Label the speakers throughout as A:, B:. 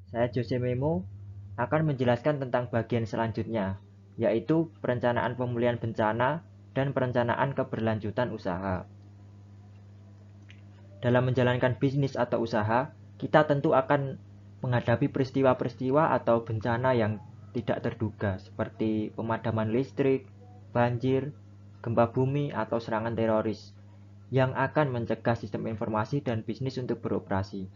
A: Saya Jose Memo akan menjelaskan tentang bagian selanjutnya, yaitu perencanaan pemulihan bencana dan perencanaan keberlanjutan usaha. Dalam menjalankan bisnis atau usaha, kita tentu akan menghadapi peristiwa-peristiwa atau bencana yang tidak terduga seperti pemadaman listrik, banjir, gempa bumi, atau serangan teroris yang akan mencegah sistem informasi dan bisnis untuk beroperasi.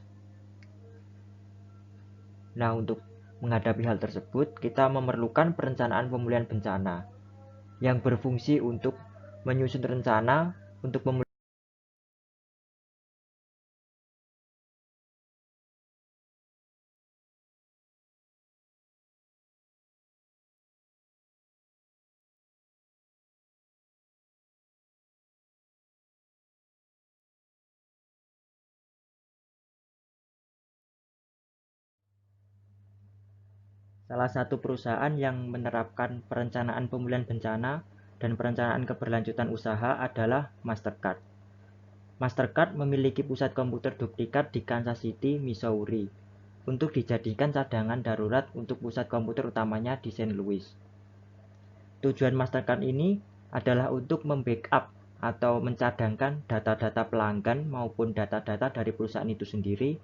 A: Nah, untuk menghadapi hal tersebut, kita memerlukan perencanaan pemulihan bencana yang berfungsi untuk menyusun rencana untuk pemulihan. Salah satu perusahaan yang menerapkan perencanaan pemulihan bencana dan perencanaan keberlanjutan usaha adalah Mastercard. Mastercard memiliki pusat komputer duplikat di Kansas City, Missouri, untuk dijadikan cadangan darurat untuk pusat komputer utamanya di St. Louis. Tujuan Mastercard ini adalah untuk membackup atau mencadangkan data-data pelanggan maupun data-data dari perusahaan itu sendiri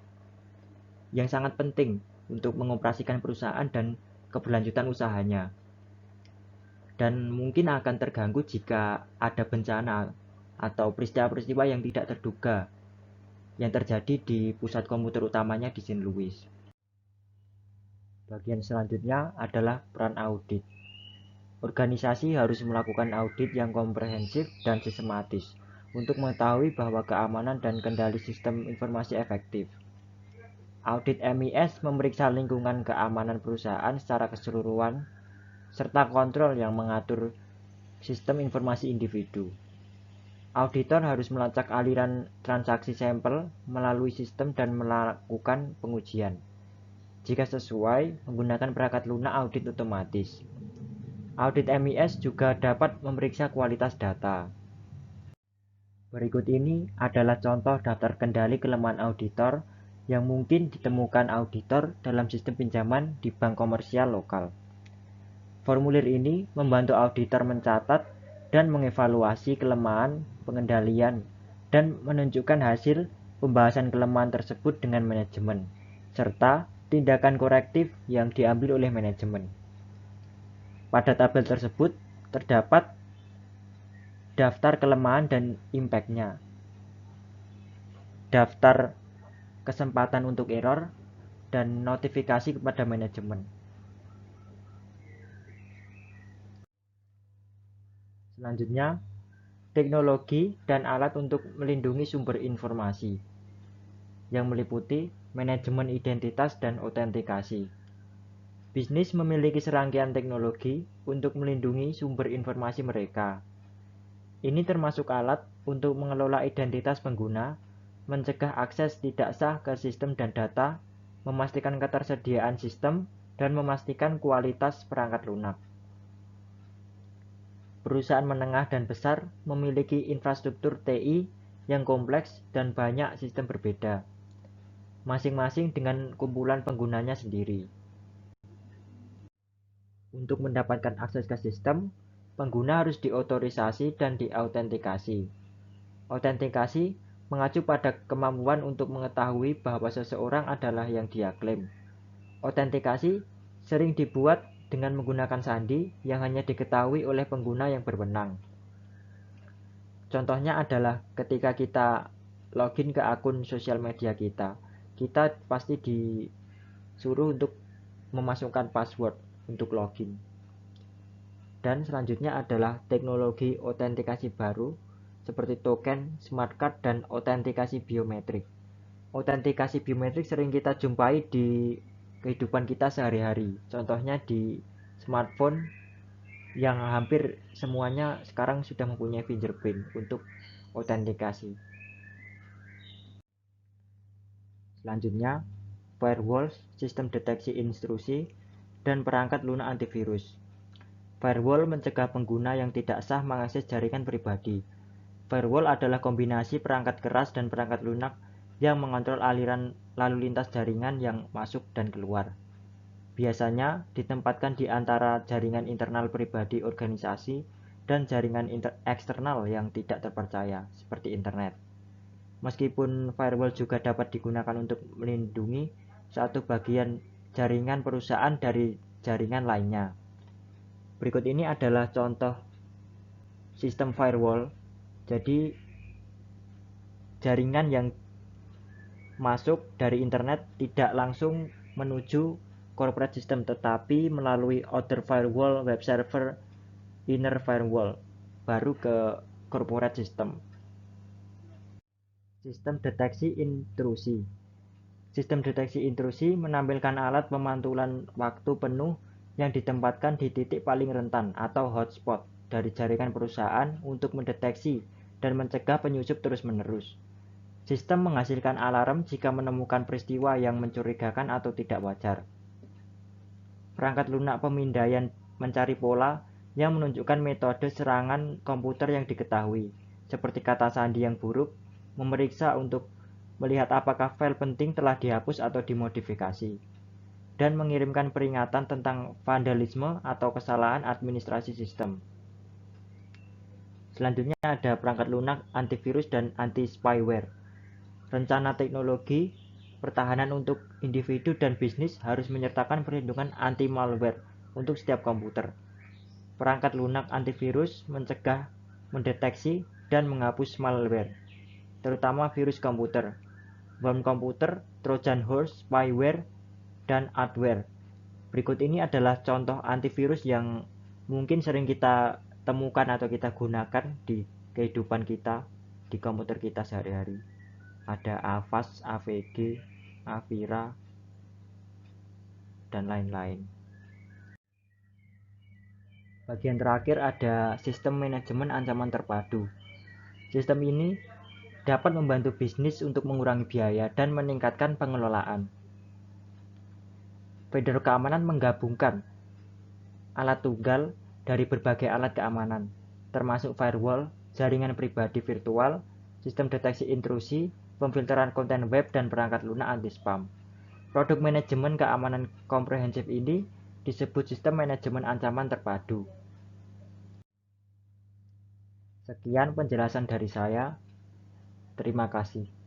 A: yang sangat penting untuk mengoperasikan perusahaan dan keberlanjutan usahanya. Dan mungkin akan terganggu jika ada bencana atau peristiwa-peristiwa yang tidak terduga yang terjadi di pusat komputer utamanya di St. Louis. Bagian selanjutnya adalah peran audit. Organisasi harus melakukan audit yang komprehensif dan sistematis untuk mengetahui bahwa keamanan dan kendali sistem informasi efektif. Audit MIS memeriksa lingkungan keamanan perusahaan secara keseluruhan serta kontrol yang mengatur sistem informasi individu. Auditor harus melacak aliran transaksi sampel melalui sistem dan melakukan pengujian. Jika sesuai, menggunakan perangkat lunak audit otomatis. Audit MIS juga dapat memeriksa kualitas data. Berikut ini adalah contoh daftar kendali kelemahan auditor yang mungkin ditemukan auditor dalam sistem pinjaman di bank komersial lokal. Formulir ini membantu auditor mencatat dan mengevaluasi kelemahan pengendalian dan menunjukkan hasil pembahasan kelemahan tersebut dengan manajemen, serta tindakan korektif yang diambil oleh manajemen. Pada tabel tersebut terdapat daftar kelemahan dan impact-nya, daftar kesempatan untuk error, dan notifikasi kepada manajemen. Selanjutnya, teknologi dan alat untuk melindungi sumber informasi yang meliputi manajemen identitas dan autentikasi. Bisnis memiliki serangkaian teknologi untuk melindungi sumber informasi mereka. Ini termasuk alat untuk mengelola identitas pengguna, mencegah akses tidak sah ke sistem dan data, memastikan ketersediaan sistem, dan memastikan kualitas perangkat lunak. Perusahaan menengah dan besar memiliki infrastruktur TI yang kompleks dan banyak sistem berbeda, masing-masing dengan kumpulan penggunanya sendiri. Untuk mendapatkan akses ke sistem, pengguna harus diotorisasi dan diautentikasi. Autentikasi mengacu pada kemampuan untuk mengetahui bahwa seseorang adalah yang dia klaim. Autentikasi sering dibuat dengan menggunakan sandi yang hanya diketahui oleh pengguna yang berwenang. Contohnya adalah ketika kita login ke akun sosial media kita pasti disuruh untuk memasukkan password untuk login. Dan selanjutnya adalah teknologi autentikasi baru seperti token, smart card, dan autentikasi biometrik. Autentikasi biometrik sering kita jumpai di kehidupan kita sehari-hari. Contohnya di smartphone yang hampir semuanya sekarang sudah mempunyai fingerprint untuk autentikasi. Selanjutnya, firewall, sistem deteksi intrusi, dan perangkat lunak antivirus. Firewall mencegah pengguna yang tidak sah mengakses jaringan pribadi. Firewall adalah kombinasi perangkat keras dan perangkat lunak yang mengontrol aliran lalu lintas jaringan yang masuk dan keluar. Biasanya ditempatkan di antara jaringan internal pribadi organisasi dan jaringan eksternal yang tidak terpercaya, seperti internet. Meskipun firewall juga dapat digunakan untuk melindungi satu bagian jaringan perusahaan dari jaringan lainnya. Berikut ini adalah contoh sistem firewall. Jadi, jaringan yang masuk dari internet tidak langsung menuju corporate system, tetapi melalui outer firewall, web server, inner firewall, baru ke corporate system. Sistem deteksi intrusi. Sistem deteksi intrusi menampilkan alat pemantulan waktu penuh yang ditempatkan di titik paling rentan atau hotspot dari jaringan perusahaan untuk mendeteksi dan mencegah penyusup terus-menerus. Sistem menghasilkan alarm jika menemukan peristiwa yang mencurigakan atau tidak wajar. Perangkat lunak pemindaian mencari pola yang menunjukkan metode serangan komputer yang diketahui, seperti kata sandi yang buruk, memeriksa untuk melihat apakah file penting telah dihapus atau dimodifikasi, dan mengirimkan peringatan tentang vandalisme atau kesalahan administrasi sistem. Selanjutnya ada perangkat lunak antivirus dan anti-spyware. Rencana teknologi pertahanan untuk individu dan bisnis harus menyertakan perlindungan anti-malware untuk setiap komputer. Perangkat lunak antivirus mencegah, mendeteksi, dan menghapus malware, terutama virus komputer, worm komputer, trojan horse, spyware, dan adware. Berikut ini adalah contoh antivirus yang mungkin sering kita temukan atau kita gunakan di kehidupan kita, di komputer kita sehari-hari. Ada Avast, AVG, Avira, dan lain-lain. Bagian terakhir ada sistem manajemen ancaman terpadu. Sistem ini dapat membantu bisnis untuk mengurangi biaya dan meningkatkan pengelolaan. Vendor keamanan menggabungkan alat tunggal dari berbagai alat keamanan, termasuk firewall, jaringan pribadi virtual, sistem deteksi intrusi, pemfilteran konten web, dan perangkat lunak anti-spam. Produk manajemen keamanan komprehensif ini disebut sistem manajemen ancaman terpadu. Sekian penjelasan dari saya. Terima kasih.